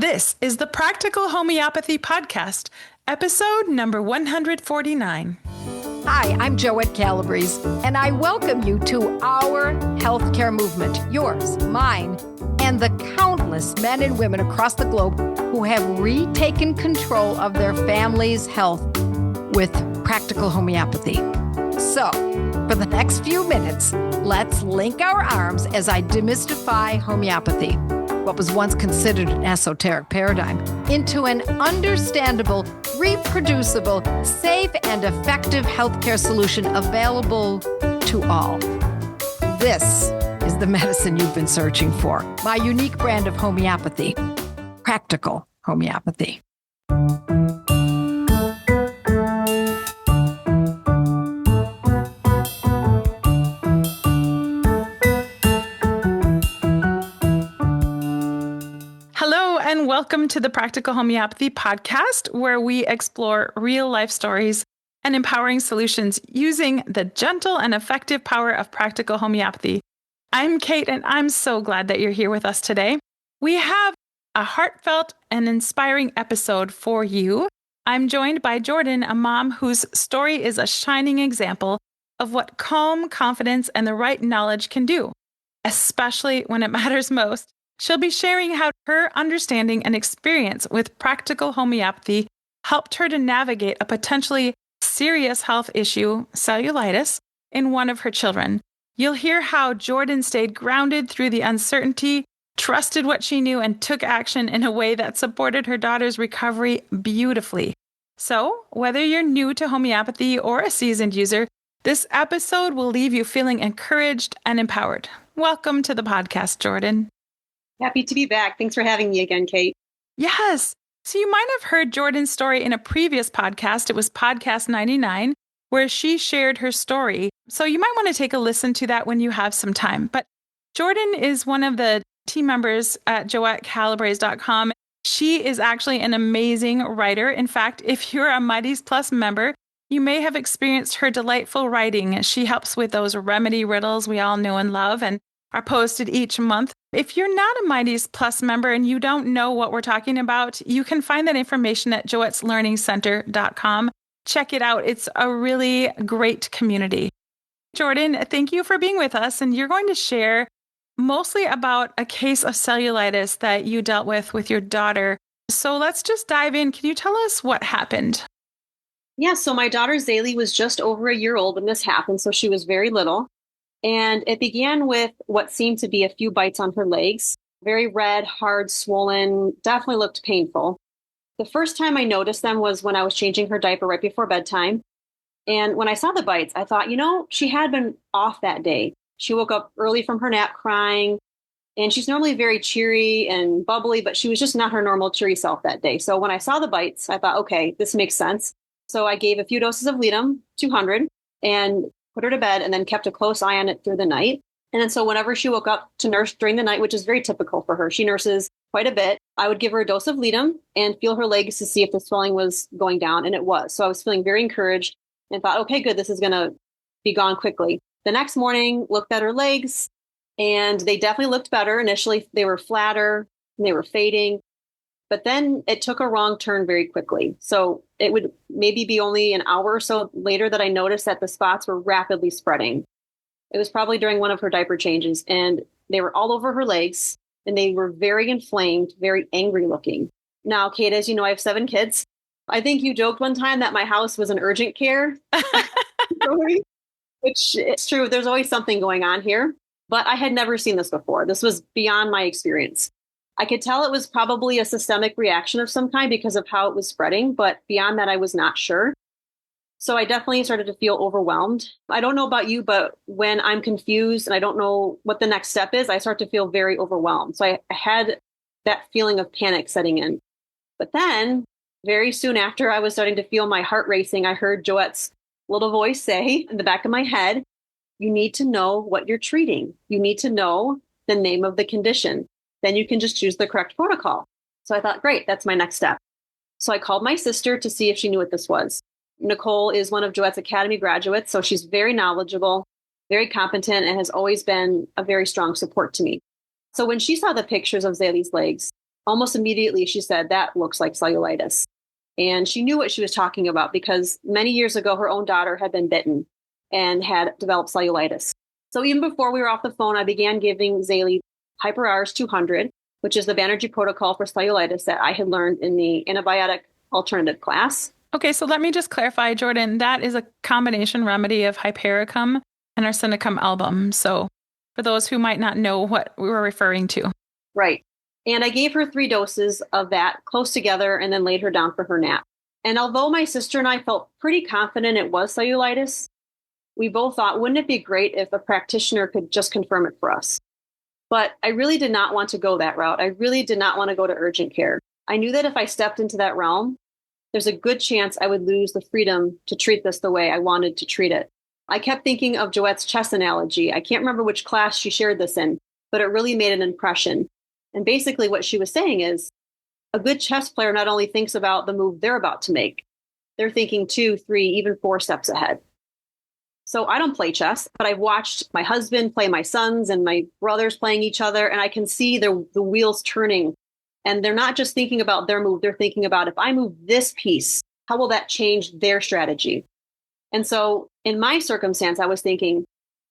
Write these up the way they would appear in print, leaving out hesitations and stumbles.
This is the Practical Homeopathy Podcast, episode number 149. Hi, I'm Joette Calabrese, and I welcome you to our healthcare movement, yours, mine, and the countless men and women across the globe who have retaken control of their family's health with practical homeopathy. So, for the next few minutes, let's link our arms as I demystify homeopathy, what was once considered an esoteric paradigm, into an understandable, reproducible, safe, and effective healthcare solution available to all. This is the medicine you've been searching for, my unique brand of homeopathy, practical homeopathy. And welcome to the Practical Homeopathy Podcast, where we explore real-life stories and empowering solutions using the gentle and effective power of practical homeopathy. I'm Kate, and I'm so glad that you're here with us today. We have a heartfelt and inspiring episode for you. I'm joined by Jordan, a mom whose story is a shining example of what calm, confidence, and the right knowledge can do, especially when it matters most. She'll be sharing how her understanding and experience with practical homeopathy helped her to navigate a potentially serious health issue, cellulitis, in one of her children. You'll hear how Jordan stayed grounded through the uncertainty, trusted what she knew, and took action in a way that supported her daughter's recovery beautifully. So, whether you're new to homeopathy or a seasoned user, this episode will leave you feeling encouraged and empowered. Welcome to the podcast, Jordan. Happy to be back. Thanks for having me again, Kate. Yes. So you might have heard Jordan's story in a previous podcast. It was podcast 99, where she shared her story. So you might want to take a listen to that when you have some time. But Jordan is one of the team members at JoetteCalabrese.com. She is actually an amazing writer. In fact, if you're a Mattis Plus member, you may have experienced her delightful writing. She helps with those remedy riddles we all know and love and are posted each month. If you're not a Mattis Plus member and you don't know what we're talking about, you can find that information at joetteslearningcenter.com. Check it out. It's a really great community. Jordan, thank you for being with us. And you're going to share mostly about a case of cellulitis that you dealt with your daughter. So let's just dive in. Can you tell us what happened? Yeah, so my daughter Zaylee was just over a year old when this happened, so she was very little. And it began with what seemed to be a few bites on her legs, very red, hard, swollen, definitely looked painful. The first time I noticed them was when I was changing her diaper right before bedtime. And when I saw the bites, I thought, she had been off that day. She woke up early from her nap crying, and she's normally very cheery and bubbly, but she was just not her normal cheery self that day. So when I saw the bites, I thought, okay, this makes sense. So I gave a few doses of Lorem, 200, and put her to bed, and then kept a close eye on it through the night. And then so whenever she woke up to nurse during the night, which is very typical for her, she nurses quite a bit, I would give her a dose of Lorem and feel her legs to see if the swelling was going down, and it was. So I was feeling very encouraged and thought, okay, good, this is going to be gone quickly. The next morning, looked at her legs, and they definitely looked better. Initially, they were flatter, and they were fading. But then it took a wrong turn very quickly. So it would maybe be only an hour or so later that I noticed that the spots were rapidly spreading. It was probably during one of her diaper changes, and they were all over her legs, and they were very inflamed, very angry looking. Now, Kate, as you know, I have 7 kids. I think you joked one time that my house was an urgent care story, which is true. There's always something going on here, but I had never seen this before. This was beyond my experience. I could tell it was probably a systemic reaction of some kind because of how it was spreading, but beyond that, I was not sure. So I definitely started to feel overwhelmed. I don't know about you, but when I'm confused and I don't know what the next step is, I start to feel very overwhelmed. So I had that feeling of panic setting in. But then very soon after I was starting to feel my heart racing, I heard Joette's little voice say in the back of my head, you need to know what you're treating. You need to know the name of the condition. Then you can just choose the correct protocol. So I thought, great, that's my next step. So I called my sister to see if she knew what this was. Nicole is one of Joette's Academy graduates, so she's very knowledgeable, very competent, and has always been a very strong support to me. So when she saw the pictures of Zaylee's legs, almost immediately she said, that looks like cellulitis. And she knew what she was talking about because many years ago, her own daughter had been bitten and had developed cellulitis. So even before we were off the phone, I began giving Zaylee Hyper-Rs 200, which is the Banergy protocol for cellulitis that I had learned in the antibiotic alternative class. Okay, so let me just clarify, Jordan, that is a combination remedy of Hypericum and Arsenicum album. So for those who might not know what we were referring to. Right. And I gave her 3 doses of that close together and then laid her down for her nap. And although my sister and I felt pretty confident it was cellulitis, we both thought, wouldn't it be great if a practitioner could just confirm it for us? But I really did not want to go that route. I really did not want to go to urgent care. I knew that if I stepped into that realm, there's a good chance I would lose the freedom to treat this the way I wanted to treat it. I kept thinking of Joette's chess analogy. I can't remember which class she shared this in, but it really made an impression. And basically what she was saying is a good chess player not only thinks about the move they're about to make, they're thinking 2, 3, even 4 steps ahead. So I don't play chess, but I've watched my husband play my sons and my brothers playing each other, and I can see the wheels turning. And they're not just thinking about their move, they're thinking about, if I move this piece, how will that change their strategy? And so in my circumstance, I was thinking,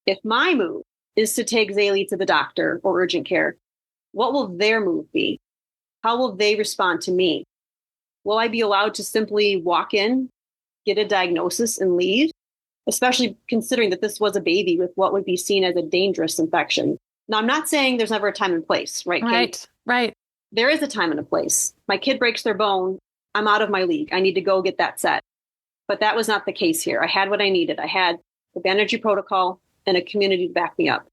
if my move is to take Zaylee to the doctor or urgent care, what will their move be? How will they respond to me? Will I be allowed to simply walk in, get a diagnosis, and leave? Especially considering that this was a baby with what would be seen as a dangerous infection. Now, I'm not saying there's never a time and place, right, Kate? Right. There is a time and a place. My kid breaks their bone, I'm out of my league. I need to go get that set. But that was not the case here. I had what I needed. I had the Banergy protocol and a community to back me up.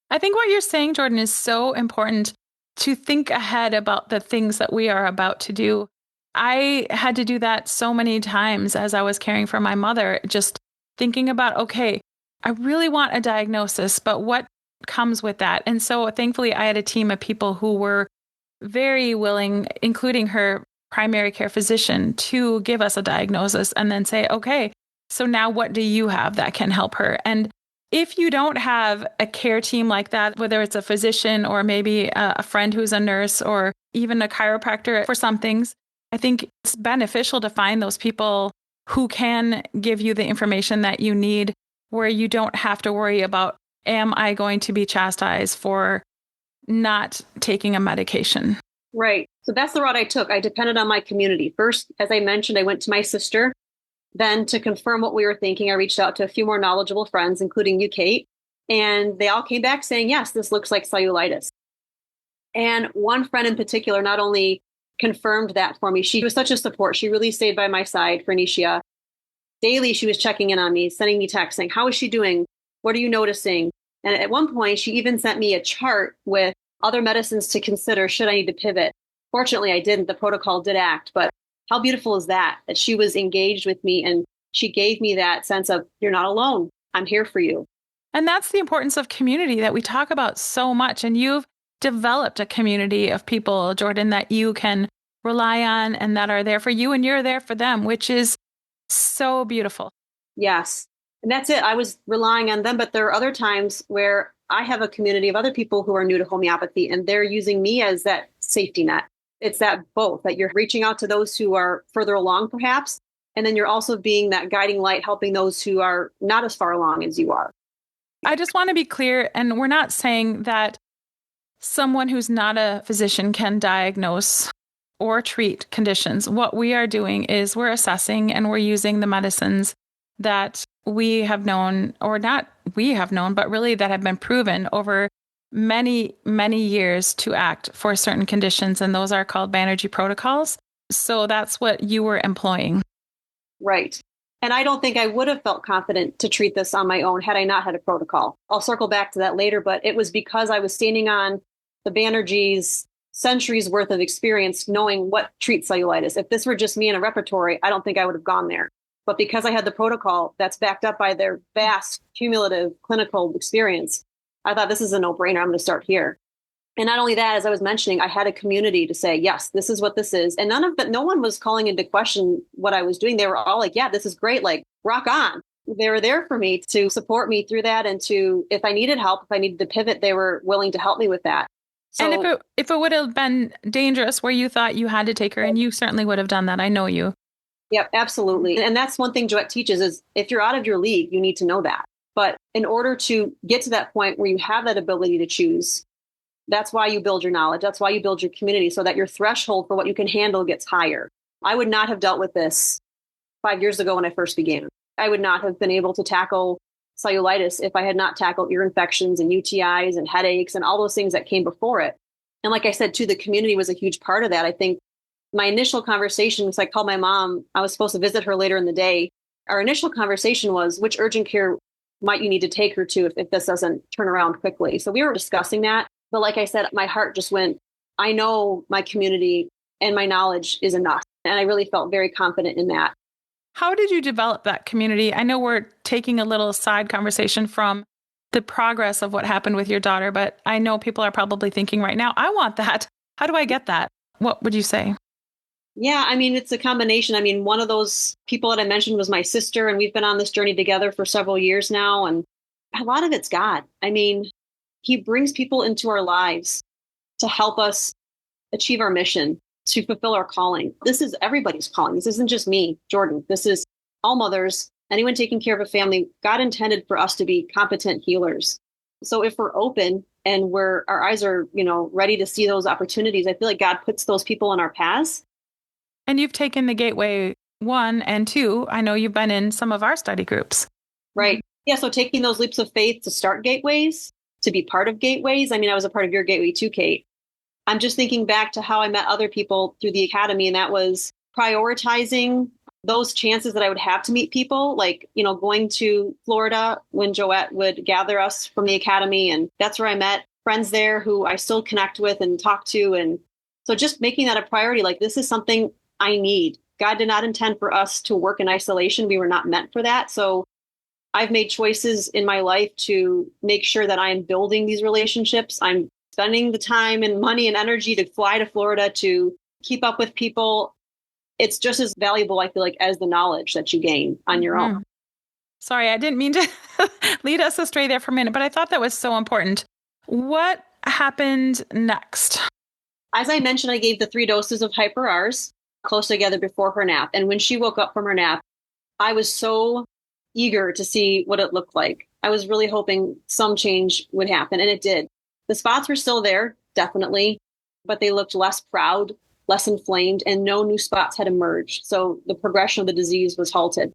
I think what you're saying, Jordan, is so important to think ahead about the things that we are about to do. I had to do that so many times as I was caring for my mother, just thinking about, okay, I really want a diagnosis, but what comes with that? And so thankfully, I had a team of people who were very willing, including her primary care physician, to give us a diagnosis and then say, okay, so now what do you have that can help her? And if you don't have a care team like that, whether it's a physician or maybe a friend who's a nurse or even a chiropractor for some things, I think it's beneficial to find those people who can give you the information that you need, where you don't have to worry about, am I going to be chastised for not taking a medication? Right. So that's the route I took. I depended on my community. First, as I mentioned, I went to my sister. Then to confirm what we were thinking, I reached out to a few more knowledgeable friends, including you, Kate, and they all came back saying, yes, this looks like cellulitis. And one friend in particular not only confirmed that for me, she was such a support. She really stayed by my side for Nisha. Daily, she was checking in on me, sending me texts saying, how is she doing? What are you noticing? And at one point, she even sent me a chart with other medicines to consider should I need to pivot. Fortunately, I didn't. The protocol did act, but how beautiful is that she was engaged with me and she gave me that sense of, you're not alone. I'm here for you. And that's the importance of community that we talk about so much. And you've developed a community of people, Jordan, that you can rely on and that are there for you and you're there for them, which is so beautiful. Yes. And that's it. I was relying on them, but there are other times where I have a community of other people who are new to homeopathy and they're using me as that safety net. It's that both, that you're reaching out to those who are further along, perhaps, and then you're also being that guiding light, helping those who are not as far along as you are. I just want to be clear, and we're not saying that someone who's not a physician can diagnose or treat conditions. What we are doing is we're assessing and we're using the medicines that we have known, or not we have known, but really that have been proven over many, many years to act for certain conditions. And those are called Banergy protocols. So that's what you were employing. Right. And I don't think I would have felt confident to treat this on my own had I not had a protocol. I'll circle back to that later, but it was because I was standing on the Banergy's centuries worth of experience knowing what treats cellulitis. If this were just me in a repertory, I don't think I would have gone there. But because I had the protocol that's backed up by their vast cumulative clinical experience, I thought this is a no-brainer. I'm going to start here. And not only that, as I was mentioning, I had a community to say, yes, this is what this is. And no one was calling into question what I was doing. They were all like, yeah, this is great. Like, rock on. They were there for me to support me through that. And to, if I needed help, if I needed to pivot, they were willing to help me with that. And if it would have been dangerous where you thought you had to take her, and you certainly would have done that, I know you. Yep, absolutely. And that's one thing Joette teaches is if you're out of your league, you need to know that. But in order to get to that point where you have that ability to choose, that's why you build your knowledge. That's why you build your community, so that your threshold for what you can handle gets higher. I would not have dealt with this 5 years ago when I first began. I would not have been able to tackle cellulitis if I had not tackled ear infections and UTIs and headaches and all those things that came before it. And like I said, too, the community was a huge part of that. I think my initial conversation was I called my mom. I was supposed to visit her later in the day. Our initial conversation was, which urgent care might you need to take her to if this doesn't turn around quickly? So we were discussing that. But like I said, my heart just went, I know my community and my knowledge is enough. And I really felt very confident in that. How did you develop that community? I know we're taking a little side conversation from the progress of what happened with your daughter, but I know people are probably thinking right now, I want that. How do I get that? What would you say? Yeah, I mean, it's a combination. I mean, one of those people that I mentioned was my sister, and we've been on this journey together for several years now. And a lot of it's God. I mean, He brings people into our lives to help us achieve our mission, to fulfill our calling. This is everybody's calling. This isn't just me, Jordan. This is all mothers, anyone taking care of a family. God intended for us to be competent healers. So if we're open and our eyes are, ready to see those opportunities, I feel like God puts those people in our paths. And you've taken the Gateway 1 and 2. I know you've been in some of our study groups. Right. Yeah. So taking those leaps of faith to start gateways, to be part of gateways. I mean, I was a part of your Gateway too, Kate. I'm just thinking back to how I met other people through the academy, and that was prioritizing those chances that I would have to meet people, like, going to Florida when Joette would gather us from the academy. And that's where I met friends there who I still connect with and talk to. And so just making that a priority, like, this is something I need. God did not intend for us to work in isolation. We were not meant for that. So I've made choices in my life to make sure that I am building these relationships. I'm spending the time and money and energy to fly to Florida to keep up with people. It's just as valuable, I feel like, as the knowledge that you gain on your own. Sorry, I didn't mean to lead us astray there for a minute, but I thought that was so important. What happened next? As I mentioned, I gave the 3 doses of Hyper-Rs close together before her nap. And when she woke up from her nap, I was so eager to see what it looked like. I was really hoping some change would happen, and it did. The spots were still there, definitely, but they looked less proud, less inflamed, and no new spots had emerged. So the progression of the disease was halted.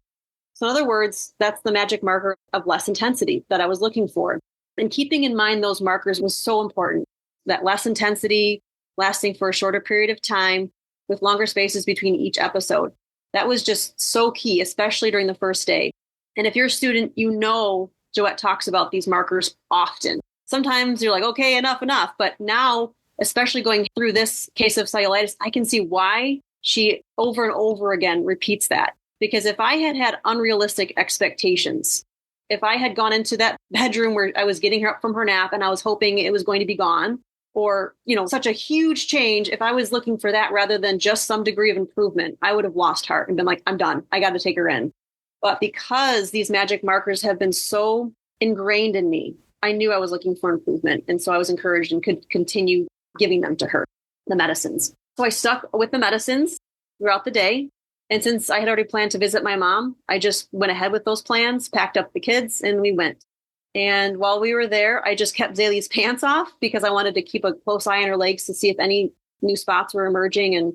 So in other words, that's the magic marker of less intensity that I was looking for. And keeping in mind those markers was so important, that less intensity lasting for a shorter period of time with longer spaces between each episode. That was just so key, especially during the first day. And if you're a student, Joette talks about these markers often. Sometimes you're like, okay, enough. But now, especially going through this case of cellulitis, I can see why she over and over again repeats that. Because if I had unrealistic expectations, if I had gone into that bedroom where I was getting her up from her nap and I was hoping it was going to be gone, or, such a huge change, if I was looking for that rather than just some degree of improvement, I would have lost heart and been like, I'm done. I got to take her in. But because these magic markers have been so ingrained in me, I knew I was looking for improvement. And so I was encouraged and could continue giving them to her, the medicines. So I stuck with the medicines throughout the day. And since I had already planned to visit my mom, I just went ahead with those plans, packed up the kids, and we went. And while we were there, I just kept Zaylee's pants off because I wanted to keep a close eye on her legs to see if any new spots were emerging and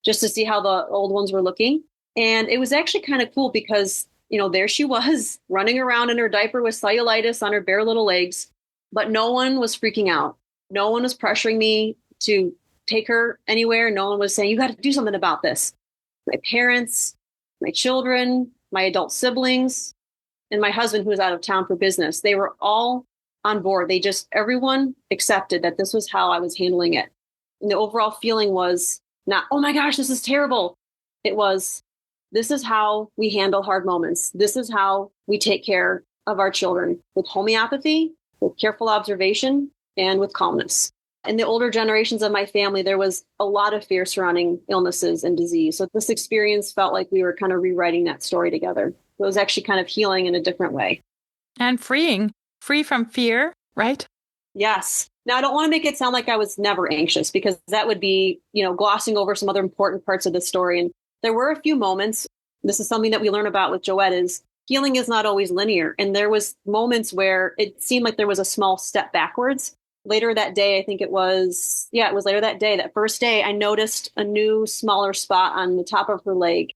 just to see how the old ones were looking. And it was actually kind of cool because, there she was running around in her diaper with cellulitis on her bare little legs, but no one was freaking out. No one was pressuring me to take her anywhere. No one was saying, you got to do something about this. My parents, my children, my adult siblings, and my husband, who was out of town for business, they were all on board. Everyone accepted that this was how I was handling it. And the overall feeling was not, oh my gosh, this is terrible. It was, this is how we handle hard moments. This is how we take care of our children, with homeopathy, with careful observation, and with calmness. In the older generations of my family, there was a lot of fear surrounding illnesses and disease. So this experience felt like we were kind of rewriting that story together. It was actually kind of healing in a different way. And free from fear, right? Yes. Now, I don't want to make it sound like I was never anxious, because that would be, glossing over some other important parts of the story. And there were a few moments. This is something that we learn about with Joette, is healing is not always linear. And there was moments where it seemed like there was a small step backwards. Later that day, I think it was later that day, that first day, I noticed a new smaller spot on the top of her leg.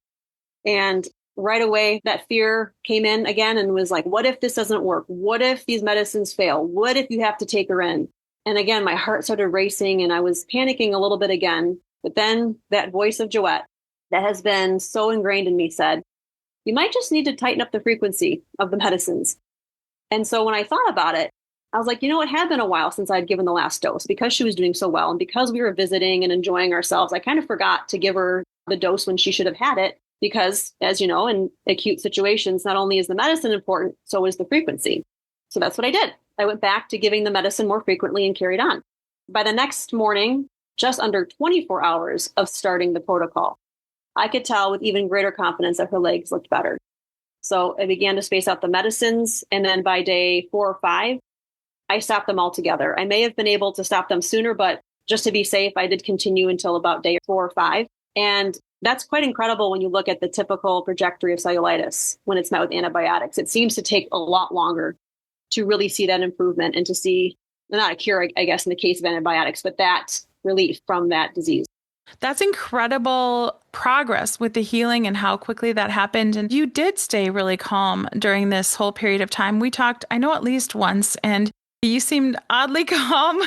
And right away, that fear came in again and was like, what if this doesn't work? What if these medicines fail? What if you have to take her in? And again, my heart started racing and I was panicking a little bit again. But then that voice of Joette that has been so ingrained in me said, you might just need to tighten up the frequency of the medicines. And so when I thought about it, I was like, it had been a while since I'd given the last dose, because she was doing so well. And because we were visiting and enjoying ourselves, I kind of forgot to give her the dose when she should have had it. Because, as you know, in acute situations, not only is the medicine important, so is the frequency. So that's what I did. I went back to giving the medicine more frequently and carried on. By the next morning, just under 24 hours of starting the protocol, I could tell with even greater confidence that her legs looked better. So I began to space out the medicines. And then by day 4 or 5, I stopped them altogether. I may have been able to stop them sooner, but just to be safe, I did continue until about day 4 or 5. And that's quite incredible when you look at the typical trajectory of cellulitis when it's met with antibiotics. It seems to take a lot longer to really see that improvement and to see, not a cure, I guess, in the case of antibiotics, but that relief from that disease. That's incredible progress with the healing and how quickly that happened. And you did stay really calm during this whole period of time. We talked, I know, at least once, and you seemed oddly calm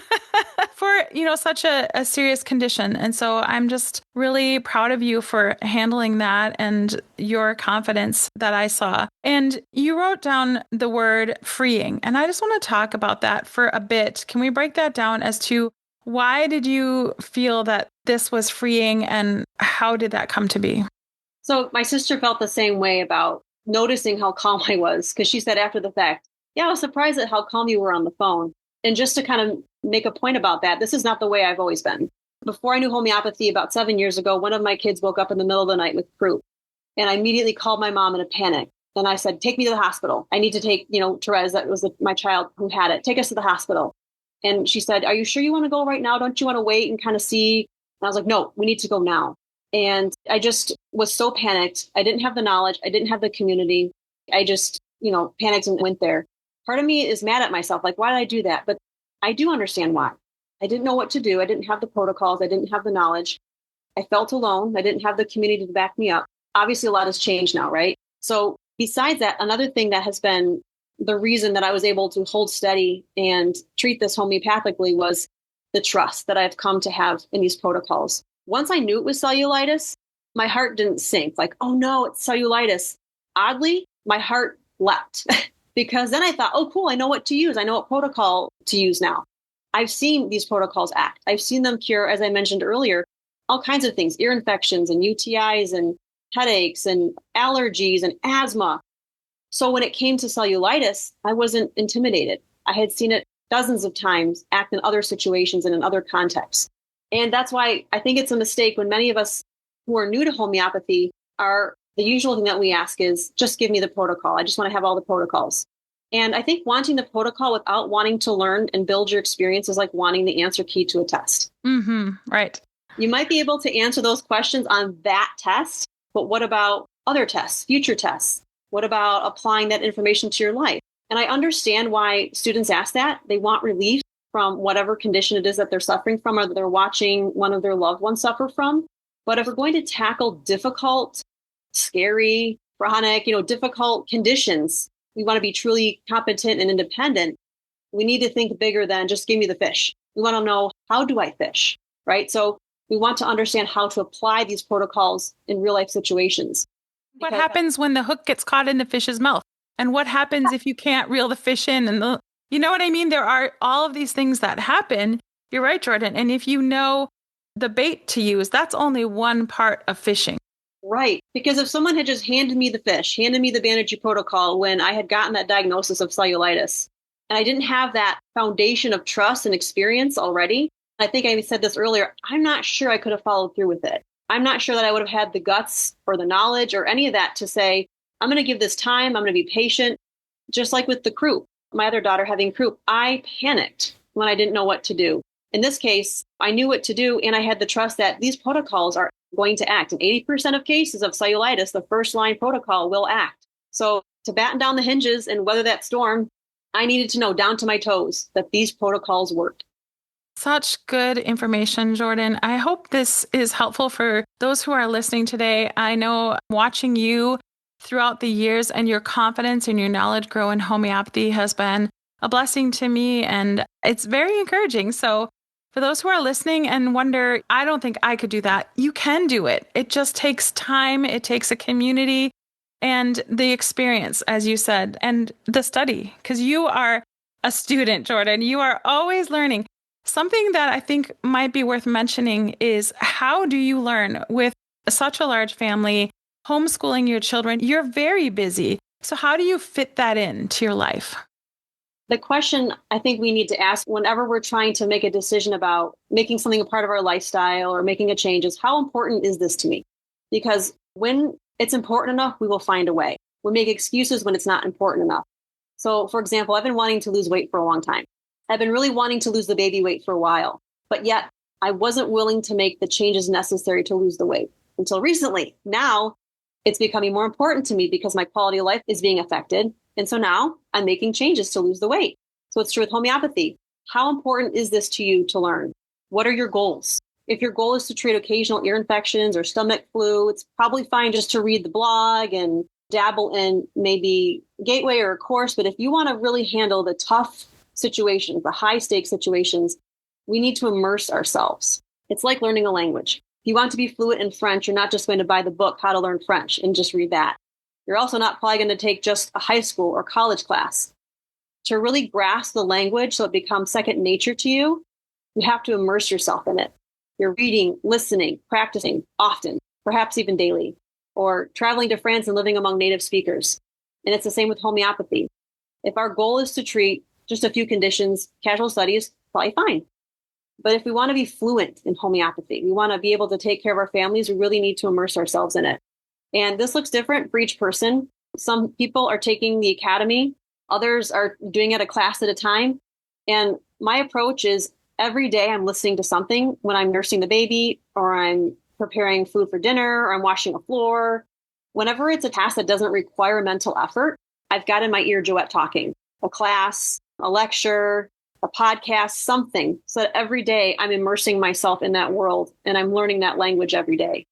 for, such a serious condition. And so I'm just really proud of you for handling that and your confidence that I saw. And you wrote down the word freeing. And I just want to talk about that for a bit. Can we break that down as to why did you feel that this was freeing and how did that come to be? So my sister felt the same way about noticing how calm I was, because she said after the fact, yeah, I was surprised at how calm you were on the phone. And just to kind of make a point about that, this is not the way I've always been. Before I knew homeopathy, about 7 years ago, one of my kids woke up in the middle of the night with croup. And I immediately called my mom in a panic. And I said, take me to the hospital. I need to take, Therese, that was my child who had it. Take us to the hospital. And she said, are you sure you want to go right now? Don't you want to wait and kind of see? And I was like, no, we need to go now. And I just was so panicked. I didn't have the knowledge. I didn't have the community. I just, panicked and went there. Part of me is mad at myself. Like, why did I do that? But I do understand why. I didn't know what to do. I didn't have the protocols. I didn't have the knowledge. I felt alone. I didn't have the community to back me up. Obviously, a lot has changed now, right? So besides that, another thing that has been the reason that I was able to hold steady and treat this homeopathically was the trust that I've come to have in these protocols. Once I knew it was cellulitis, my heart didn't sink. Like, oh no, it's cellulitis. Oddly, my heart leapt. Because then I thought, oh, cool, I know what to use. I know what protocol to use now. I've seen these protocols act. I've seen them cure, as I mentioned earlier, all kinds of things, ear infections and UTIs and headaches and allergies and asthma. So when it came to cellulitis, I wasn't intimidated. I had seen it dozens of times act in other situations and in other contexts. And that's why I think it's a mistake when many of us who are new to homeopathy are the usual thing that we ask is, just give me the protocol. I just want to have all the protocols. And I think wanting the protocol without wanting to learn and build your experience is like wanting the answer key to a test. Mm-hmm. Right. You might be able to answer those questions on that test, but what about other tests, future tests? What about applying that information to your life? And I understand why students ask that. They want relief from whatever condition it is that they're suffering from or that they're watching one of their loved ones suffer from. But if we're going to tackle difficult, scary, chronic, difficult conditions, we want to be truly competent and independent. We need to think bigger than just give me the fish. We want to know, how do I fish, right? So we want to understand how to apply these protocols in real life situations. What happens when the hook gets caught in the fish's mouth? And what happens if you can't reel the fish in? And you know what I mean? There are all of these things that happen. You're right, Jordan. And if you know the bait to use, that's only one part of fishing. Right. Because if someone had just handed me the fish, handed me the Banergy protocol when I had gotten that diagnosis of cellulitis, and I didn't have that foundation of trust and experience already, I think I said this earlier, I'm not sure I could have followed through with it. I'm not sure that I would have had the guts or the knowledge or any of that to say, I'm going to give this time. I'm going to be patient. Just like with the croup, my other daughter having croup, I panicked. when I didn't know what to do. In this case, I knew what to do, and I had the trust that these protocols are going to act. In 80% of cases of cellulitis, the first line protocol will act. So to batten down the hinges and weather that storm, I needed to know down to my toes that these protocols worked. Such good information, Jordan. I hope this is helpful for those who are listening today. I know watching you throughout the years and your confidence and your knowledge grow in homeopathy has been a blessing to me, and it's very encouraging. So for those who are listening and wonder, I don't think I could do that, you can do it. It just takes time. It takes a community and the experience, as you said, and the study, because you are a student, Jordan. You are always learning. Something that I think might be worth mentioning is, how do you learn with such a large family, homeschooling your children? You're very busy. So how do you fit that into your life? The question I think we need to ask whenever we're trying to make a decision about making something a part of our lifestyle or making a change is, how important is this to me? Because when it's important enough, we will find a way. We make excuses when it's not important enough. So, for example, I've been wanting to lose weight for a long time. I've been really wanting to lose the baby weight for a while, but yet I wasn't willing to make the changes necessary to lose the weight until recently. Now it's becoming more important to me because my quality of life is being affected. And so now I'm making changes to lose the weight. So it's true with homeopathy. How important is this to you to learn? What are your goals? If your goal is to treat occasional ear infections or stomach flu, it's probably fine just to read the blog and dabble in maybe Gateway or a course. But if you want to really handle the tough situations, the high stakes situations, we need to immerse ourselves. It's like learning a language. If you want to be fluent in French, you're not just going to buy the book, How to Learn French, and just read that. You're also not probably going to take just a high school or college class. To really grasp the language so it becomes second nature to you, you have to immerse yourself in it. You're reading, listening, practicing often, perhaps even daily, or traveling to France and living among native speakers. And it's the same with homeopathy. If our goal is to treat just a few conditions, casual study is probably fine. But if we want to be fluent in homeopathy, we want to be able to take care of our families, we really need to immerse ourselves in it. And this looks different for each person. Some people are taking the academy. Others are doing it a class at a time. And my approach is every day I'm listening to something when I'm nursing the baby, or I'm preparing food for dinner, or I'm washing a floor. Whenever it's a task that doesn't require mental effort, I've got in my ear Joette talking, a class, a lecture, a podcast, something, so that every day I'm immersing myself in that world and I'm learning that language every day.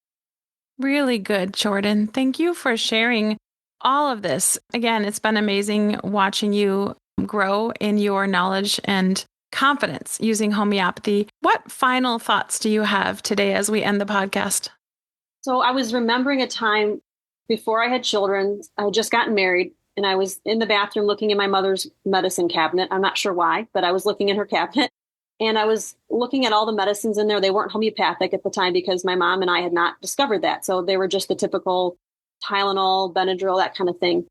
Really good, Jordan. Thank you for sharing all of this. Again, it's been amazing watching you grow in your knowledge and confidence using homeopathy. What final thoughts do you have today as we end the podcast? So I was remembering a time before I had children. I had just gotten married, and I was in the bathroom looking in my mother's medicine cabinet. I'm not sure why, but I was looking in her cabinet. And I was looking at all the medicines in there. They weren't homeopathic at the time because my mom and I had not discovered that. So they were just the typical Tylenol, Benadryl, that kind of thing.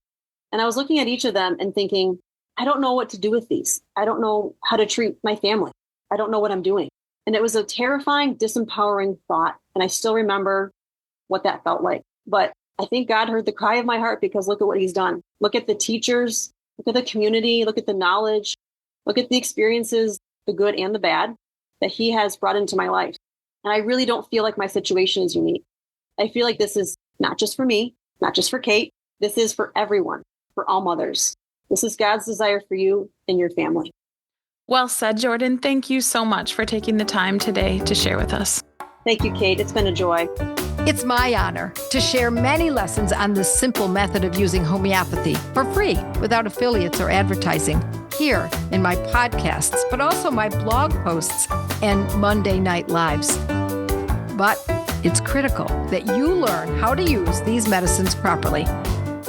And I was looking at each of them and thinking, I don't know what to do with these. I don't know how to treat my family. I don't know what I'm doing. And it was a terrifying, disempowering thought. And I still remember what that felt like. But I think God heard the cry of my heart, because look at what he's done. Look at the teachers, look at the community, look at the knowledge, look at the experiences, the good and the bad, that he has brought into my life. And I really don't feel like my situation is unique. I feel like this is not just for me, not just for Kate. This is for everyone, for all mothers. This is God's desire for you and your family. Well said, Jordan. Thank you so much for taking the time today to share with us. Thank you, Kate. It's been a joy. It's my honor to share many lessons on this simple method of using homeopathy for free, without affiliates or advertising, here in my podcasts, but also my blog posts and Monday Night Lives. But it's critical that you learn how to use these medicines properly.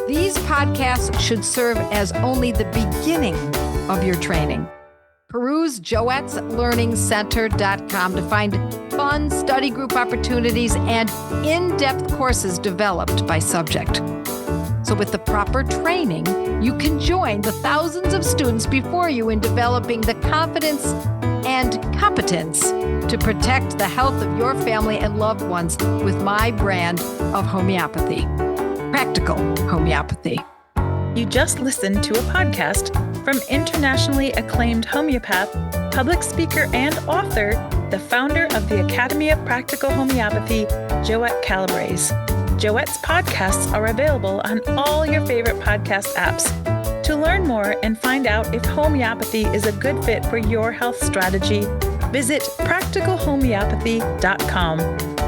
These podcasts should serve as only the beginning of your training. Peruse joetteslearningcenter.com to find fun study group opportunities and in-depth courses developed by subject. So with the proper training, you can join the thousands of students before you in developing the confidence and competence to protect the health of your family and loved ones with my brand of homeopathy, Practical Homeopathy. You just listened to a podcast from internationally acclaimed homeopath public speaker and author, the founder of the Academy of Practical Homeopathy, Joette Calabrese. Joette's podcasts are available on all your favorite podcast apps. To learn more and find out if homeopathy is a good fit for your health strategy, visit practicalhomeopathy.com.